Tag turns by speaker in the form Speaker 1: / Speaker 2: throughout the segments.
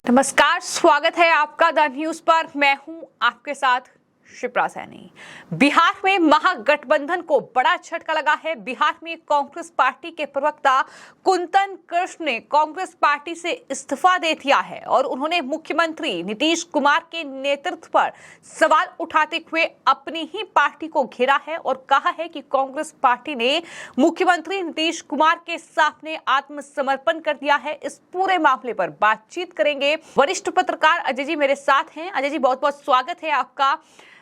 Speaker 1: नमस्कार, स्वागत है आपका द न्यूज पर। मैं हूं आपके साथ शिप्रा सैनी। बिहार में महागठबंधन को बड़ा झटका लगा है। बिहार में कांग्रेस पार्टी के प्रवक्ता कुंतन कृष्ण ने कांग्रेस पार्टी से इस्तीफा दे दिया है और उन्होंने मुख्यमंत्री नीतीश कुमार के नेतृत्व पर सवाल उठाते हुए अपनी ही पार्टी को घेरा है और कहा है कि कांग्रेस पार्टी ने मुख्यमंत्री नीतीश कुमार के सामने आत्मसमर्पण कर दिया है। इस पूरे मामले पर बातचीत करेंगे। वरिष्ठ पत्रकार अजय जी मेरे साथ हैं। अजय जी, बहुत बहुत स्वागत है आपका।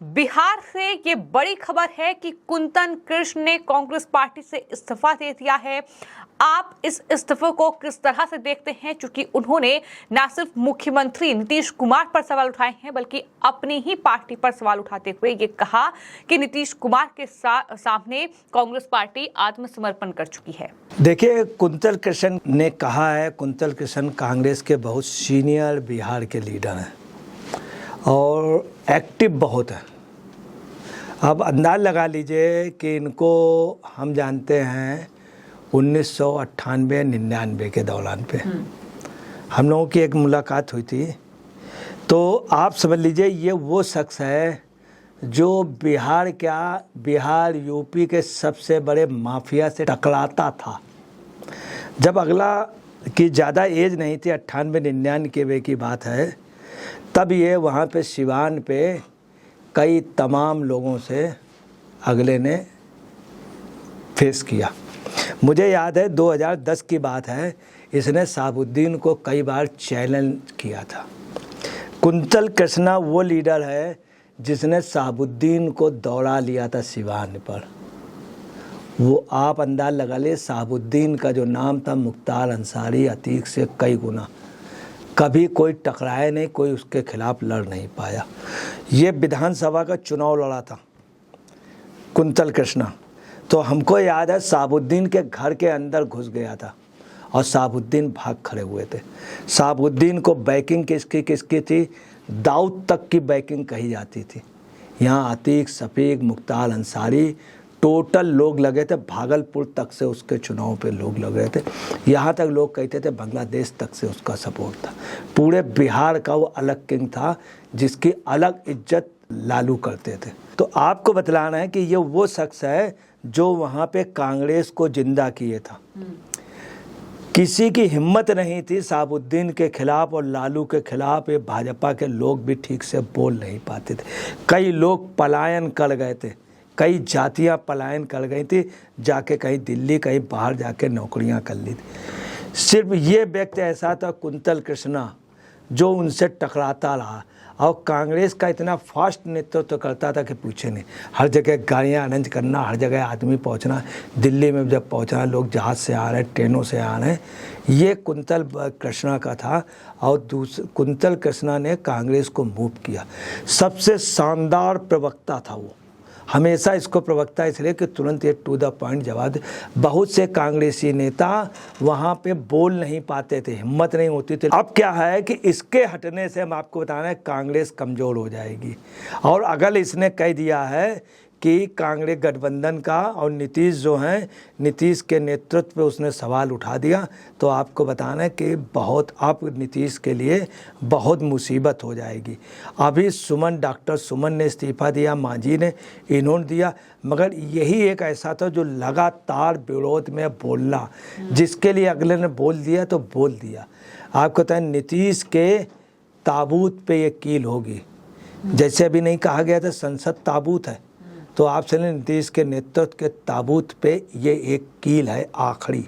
Speaker 1: बिहार से ये बड़ी खबर है कि कुंतन कृष्ण ने कांग्रेस पार्टी से इस्तीफा दे दिया है। आप इस इस्तीफे को किस तरह से देखते हैं, क्योंकि उन्होंने न सिर्फ मुख्यमंत्री नीतीश कुमार पर सवाल उठाए हैं बल्कि अपनी ही पार्टी पर सवाल उठाते हुए ये कहा कि नीतीश कुमार के सामने कांग्रेस पार्टी आत्मसमर्पण कर चुकी है।
Speaker 2: देखिए, कुंतल कृष्ण ने कहा है, कुंतल कृष्ण कांग्रेस के बहुत सीनियर बिहार के लीडर हैं और एक्टिव बहुत है। अब अंदाज लगा लीजिए कि इनको हम जानते हैं 1998-99 के दौरान पे हम लोगों की एक मुलाकात हुई थी। तो आप समझ लीजिए ये वो शख्स है जो बिहार यूपी के सबसे बड़े माफिया से टकराता था। जब अगला की ज़्यादा एज नहीं थी, 98-99 की बात है, तब ये वहाँ पे सिवान पे कई तमाम लोगों से अगले ने फेस किया। मुझे याद है 2010 की बात है, इसने शहाबुद्दीन को कई बार चैलेंज किया था। कुंतल कृष्णा वो लीडर है जिसने शहाबुद्दीन को दौड़ा लिया था सिवान पर। वो आप अंदाज लगा ले, शहाबुद्दीन का जो नाम था मुख्तार अंसारी अतीक से कई गुना। कभी कोई टकराया नहीं, कोई उसके खिलाफ लड़ नहीं पाया। ये विधानसभा का चुनाव लड़ा था कुंतल कृष्णा। तो हमको याद है शहाबुद्दीन के घर के अंदर घुस गया था और शहाबुद्दीन भाग खड़े हुए थे। शहाबुद्दीन को बैकिंग किसकी थी? दाऊद तक की बैकिंग कही जाती थी। यहाँ अतीक, शफीक, मुख्तार अंसारी टोटल लोग लगे थे। भागलपुर तक से उसके चुनाव पे लोग लगे थे। यहाँ तक लोग कहते थे बांग्लादेश तक से उसका सपोर्ट था। पूरे बिहार का वो अलग किंग था जिसकी अलग इज्जत लालू करते थे। तो आपको बतलाना है कि ये वो शख्स है जो वहाँ पे कांग्रेस को जिंदा किए था। किसी की हिम्मत नहीं थी शहाबुद्दीन के खिलाफ और लालू के खिलाफ। ये भाजपा के लोग भी ठीक से बोल नहीं पाते थे। कई लोग पलायन कर गए थे, कई जातियां पलायन कर गई थी, जाके कहीं दिल्ली, कहीं बाहर जाके नौकरियां कर ली थी। सिर्फ ये व्यक्ति ऐसा था कुंतल कृष्णा जो उनसे टकराता रहा और कांग्रेस का इतना फास्ट नेतृत्व करता था कि पूछे नहीं। हर जगह गाड़ियां अरेंज करना, हर जगह आदमी पहुंचना। दिल्ली में जब पहुंचना, लोग जहाज़ से आ रहे हैं, ट्रेनों से आ रहे हैं, ये कुंतल कृष्णा का था। और कुंतल कृष्णा ने कांग्रेस को मूव किया। सबसे शानदार प्रवक्ता था वो। हमेशा इसको प्रवक्ता इसलिए कि तुरंत ये टू द पॉइंट जवाब दे। बहुत से कांग्रेसी नेता वहाँ पे बोल नहीं पाते थे, हिम्मत नहीं होती थी। अब क्या है कि इसके हटने से हम आपको बताना है कांग्रेस कमज़ोर हो जाएगी। और अगर इसने कह दिया है कि कांग्रेस गठबंधन का और नीतीश जो हैं, नीतीश के नेतृत्व पे उसने सवाल उठा दिया, तो आपको बताना है कि बहुत अब नीतीश के लिए बहुत मुसीबत हो जाएगी। अभी डॉक्टर सुमन ने इस्तीफा दिया, मांझी ने, इन्होंने दिया, मगर यही एक ऐसा था जो लगातार विरोध में बोलना, जिसके लिए अगले ने बोल दिया तो बोल दिया। आपको बताएं नीतीश के ताबूत पे ये कील होगी। जैसे अभी नहीं कहा गया था संसद ताबूत है, तो आप चलें नीतीश के नेतृत्व के ताबूत पे ये एक कील है आखिरी।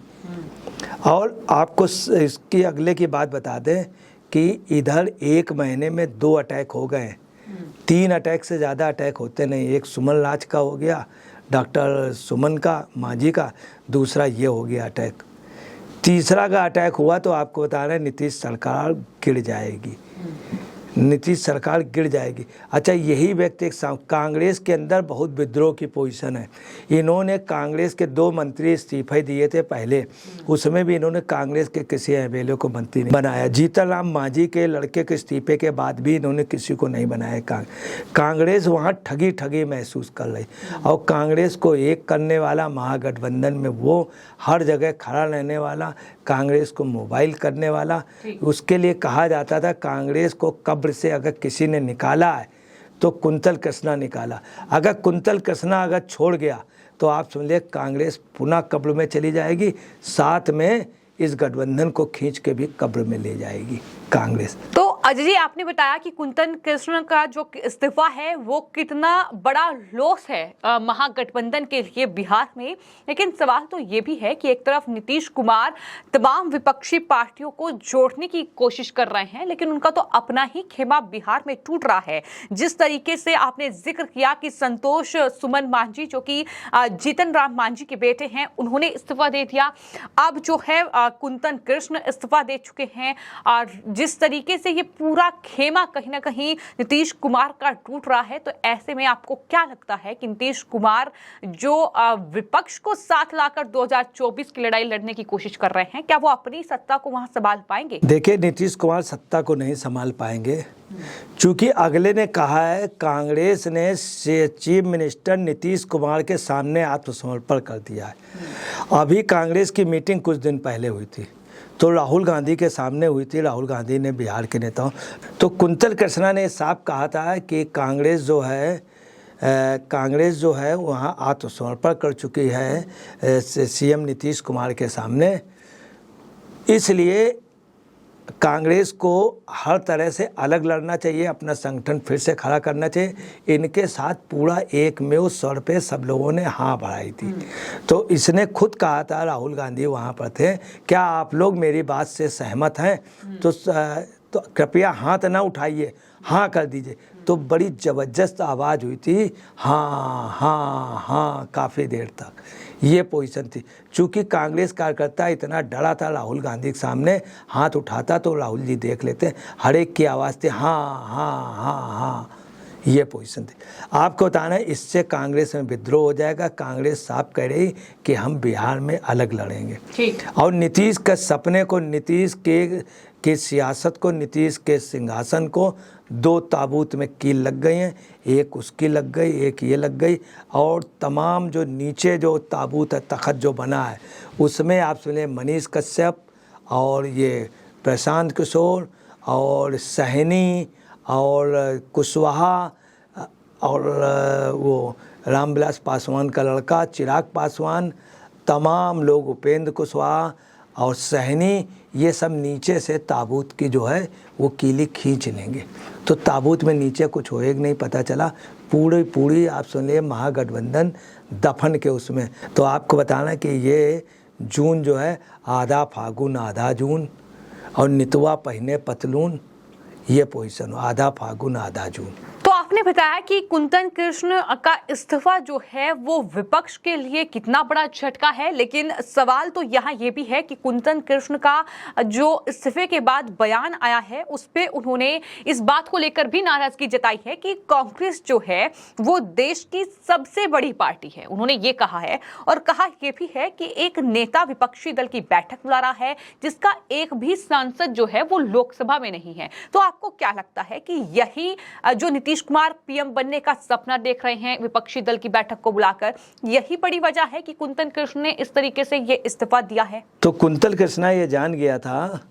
Speaker 2: और आपको इसकी अगले की बात बता दें कि इधर एक महीने में 2 अटैक हो गए। 3 अटैक से ज़्यादा अटैक होते नहीं। एक सुमन राज का हो गया, डॉक्टर सुमन का, मांझी का, दूसरा ये हो गया अटैक। तीसरा का अटैक हुआ तो आपको बता रहे हैं नीतीश सरकार गिर जाएगी। नीतीश सरकार गिर जाएगी। अच्छा, यही व्यक्ति कांग्रेस के अंदर बहुत विद्रोह की पोजीशन है। इन्होंने कांग्रेस के 2 मंत्री इस्तीफे दिए थे पहले, उसमें भी इन्होंने कांग्रेस के किसी एमएलए को मंत्री नहीं बनाया। जीतन राम मांझी के लड़के के इस्तीफे के बाद भी इन्होंने किसी को नहीं बनाया। कांग्रेस वहाँ ठगी महसूस कर रही, और कांग्रेस को एक करने वाला महागठबंधन में वो हर जगह खड़ा रहने वाला, कांग्रेस को मोबाइल करने वाला, उसके लिए कहा जाता था कांग्रेस को कब्र से अगर किसी ने निकाला है तो कुंतल कृष्णा निकाला। अगर कुंतल कृष्णा अगर छोड़ गया तो आप समझिए कांग्रेस पुनः कब्र में चली जाएगी, साथ में इस गठबंधन को खींच के भी कब्र में ले जाएगी कांग्रेस।
Speaker 1: तो अजय जी, आपने बताया कि कुंतल कृष्ण का जो इस्तीफा है वो कितना बड़ा लॉस है महागठबंधन के लिए बिहार में, लेकिन सवाल तो ये भी है कि एक तरफ नीतीश कुमार तमाम विपक्षी पार्टियों को जोड़ने की कोशिश कर रहे हैं, लेकिन उनका तो अपना ही खेमा बिहार में टूट रहा है। जिस तरीके से आपने जिक्र किया कि संतोष सुमन मांझी जो कि जीतन राम मांझी के बेटे हैं, उन्होंने इस्तीफा दे दिया। अब जो है कुंतल कृष्ण इस्तीफा दे चुके हैं, और जिस तरीके से ये पूरा खेमा कहीं ना कहीं नीतीश कुमार का टूट रहा है, तो ऐसे में आपको क्या लगता है कि नीतीश कुमार जो विपक्ष को साथ लाकर 2024 की लड़ाई लड़ने की कोशिश कर रहे हैं, क्या वो अपनी सत्ता को वहां संभाल पाएंगे?
Speaker 2: देखिए, नीतीश कुमार सत्ता को नहीं संभाल पाएंगे, क्योंकि अगले ने कहा है कांग्रेस ने चीफ मिनिस्टर नीतीश कुमार के सामने आत्मसमर्पण कर दिया है। अभी कांग्रेस की मीटिंग कुछ दिन पहले हुई थी, तो राहुल गांधी के सामने हुई थी। राहुल गांधी ने बिहार के नेताओं, तो कुंतल कृष्णा ने साफ कहा था कि कांग्रेस जो है वहाँ आत्मसमर्पण कर चुकी है सीएम नीतीश कुमार के सामने, इसलिए कांग्रेस को हर तरह से अलग लड़ना चाहिए, अपना संगठन फिर से खड़ा करना चाहिए। इनके साथ पूरा एकमेव स्वर पे सब लोगों ने हाँ बढ़ाई थी। तो इसने खुद कहा था, राहुल गांधी वहाँ पर थे, क्या आप लोग मेरी बात से सहमत हैं? तो कृपया हाथ ना उठाइए, हाँ कर दीजिए। तो बड़ी ज़बरदस्त आवाज़ हुई थी, हाँ हाँ हाँ, काफ़ी देर तक ये पोजीशन थी। चूँकि कांग्रेस कार्यकर्ता इतना डरा था राहुल गांधी के सामने, हाथ उठाता तो राहुल जी देख लेते, हर एक की आवाज़ थी हाँ हाँ हाँ हाँ, ये पोजीशन थी। आपको बताना है, इससे कांग्रेस में विद्रोह हो जाएगा। कांग्रेस साफ कह रही कि हम बिहार में अलग लड़ेंगे, और नीतीश के सपने को, नीतीश के सियासत को, नीतीश के सिंहासन को 2 ताबूत में कील लग गई हैं, एक उसकी लग गई, एक ये लग गई, और तमाम जो नीचे जो ताबूत है, तखत जो बना है, उसमें आप सुने मनीष कश्यप और ये प्रशांत किशोर और सहनी और कुशवाहा और वो रामविलास पासवान का लड़का चिराग पासवान, तमाम लोग, उपेंद्र कुशवाहा और सहनी, ये सब नीचे से ताबूत की जो है वो कीली खींच लेंगे। तो ताबूत में नीचे कुछ होएगा नहीं, पता चला पूरी आप सुनिए महागठबंधन दफन के उसमें। तो आपको बताना कि ये जून जो है, आधा फागुन आधा जून, और नितवा पहने पतलून, ये पोजीशन, आधा फागुन आधा जून।
Speaker 1: तो आपने बताया कि कुंतल कृष्ण का इस्तीफा जो है वो विपक्ष के लिए कितना बड़ा झटका है, लेकिन सवाल तो यहाँ ये भी है कि कुंतल कृष्ण का जो इस्तीफे के बाद बयान आया है, उस पे उन्होंने इस बात को लेकर भी नाराजगी जताई है कि कांग्रेस जो है वो देश की सबसे बड़ी पार्टी है। उन्होंने ये कहा है, और कहा ये भी है कि एक नेता विपक्षी दल की बैठक बुला रहा है जिसका एक भी सांसद जो है वो लोकसभा में नहीं है। तो आपको क्या लगता है कि यही जो नीतीश कुमार पीएम बनने का सपना देख रहे हैं विपक्षी दल की बैठक को बुलाकर, यही बड़ी वजह है कि कुंतल कृष्ण ने इस तरीके से ये इस्तीफा दिया है? तो
Speaker 2: कुंतल कृष्णा ये जान गया था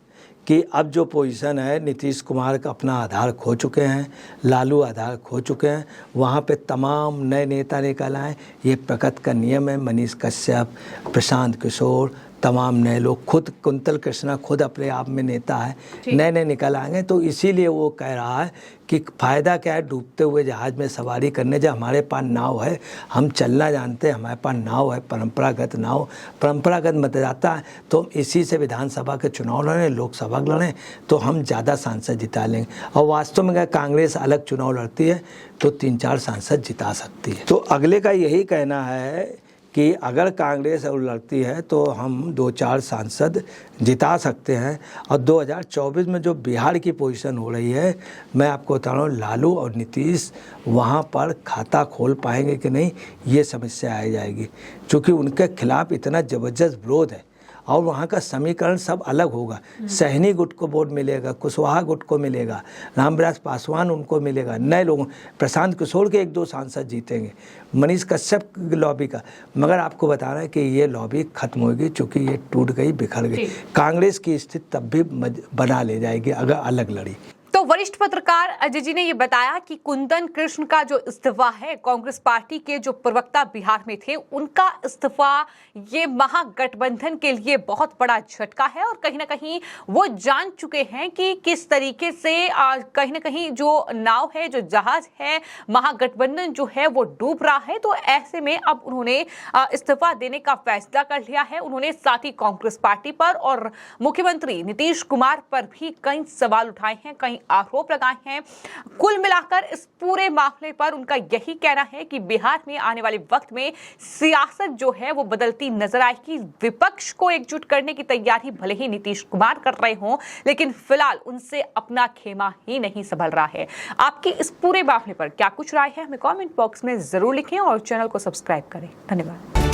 Speaker 2: कि अब जो पोजीशन है, नीतीश कुमार का अपना आधार खो चुके हैं, लालू आधार खो चुके हैं, वहाँ पे तमाम नए नेता निकल आए। ये प्रकृति का नियम है, मनीष कश्यप, प्रशांत किशोर, तमाम नए लोग, खुद कुंतल कृष्णा खुद अपने आप में नेता है, नए नए निकल आएंगे। तो इसीलिए वो कह रहा है कि फ़ायदा क्या है डूबते हुए जहाज़ में सवारी करने, जब हमारे पास नाव है, हम चलना जानते हैं, हमारे पास नाव है, परंपरागत नाव, परंपरागत मतदाता है, तो हम इसी से विधानसभा के चुनाव लड़ें, लोकसभा लड़ें, तो हम ज़्यादा सांसद जिता लेंगे। और वास्तव में अगर कांग्रेस अलग चुनाव लड़ती है तो 3-4 सांसद जिता सकती है। तो अगले का यही कहना है कि अगर कांग्रेस और लड़ती है तो हम 2-4 सांसद जिता सकते हैं। और 2024 में जो बिहार की पोजीशन हो रही है, मैं आपको बता रहा हूँ लालू और नीतीश वहाँ पर खाता खोल पाएंगे कि नहीं, ये समस्या आ जाएगी, क्योंकि उनके खिलाफ इतना ज़बरदस्त विरोध है और वहाँ का समीकरण सब अलग होगा। सहनी गुट को वोट मिलेगा, कुशवाहा गुट को मिलेगा, रामविलास पासवान उनको मिलेगा, नए लोगों, प्रशांत किशोर के 1-2 सांसद जीतेंगे, मनीष कश्यप लॉबी का। मगर आपको बता रहा है कि ये लॉबी खत्म होगी, चूँकि ये टूट गई, बिखर गई। कांग्रेस की स्थिति तब भी बना ले जाएगी अगर अलग लड़ी।
Speaker 1: तो वरिष्ठ पत्रकार अजय जी ने ये बताया कि कुंदन कृष्ण का जो इस्तीफा है, कांग्रेस पार्टी के जो प्रवक्ता बिहार में थे, उनका इस्तीफा ये महागठबंधन के लिए बहुत बड़ा झटका है और कहीं ना कहीं वो जान चुके हैं कि किस तरीके से कहीं ना कहीं जो नाव है, जो जहाज है, महागठबंधन जो है वो डूब रहा है। तो ऐसे में अब उन्होंने इस्तीफा देने का फैसला कर लिया है। उन्होंने साथ ही कांग्रेस पार्टी पर और मुख्यमंत्री नीतीश कुमार पर भी कई सवाल उठाए हैं, कई आरोप लगाए हैं। कुल मिलाकर इस पूरे मामले पर उनका यही कहना है कि बिहार में आने वाले वक्त में सियासत जो है वो बदलती नजर आएगी। विपक्ष को एकजुट करने की तैयारी भले ही नीतीश कुमार कर रहे हों, लेकिन फिलहाल उनसे अपना खेमा ही नहीं संभल रहा है। आपकी इस पूरे मामले पर क्या कुछ राय है, हमें कमेंट बॉक्स में जरूर लिखें और चैनल को सब्सक्राइब करें। धन्यवाद।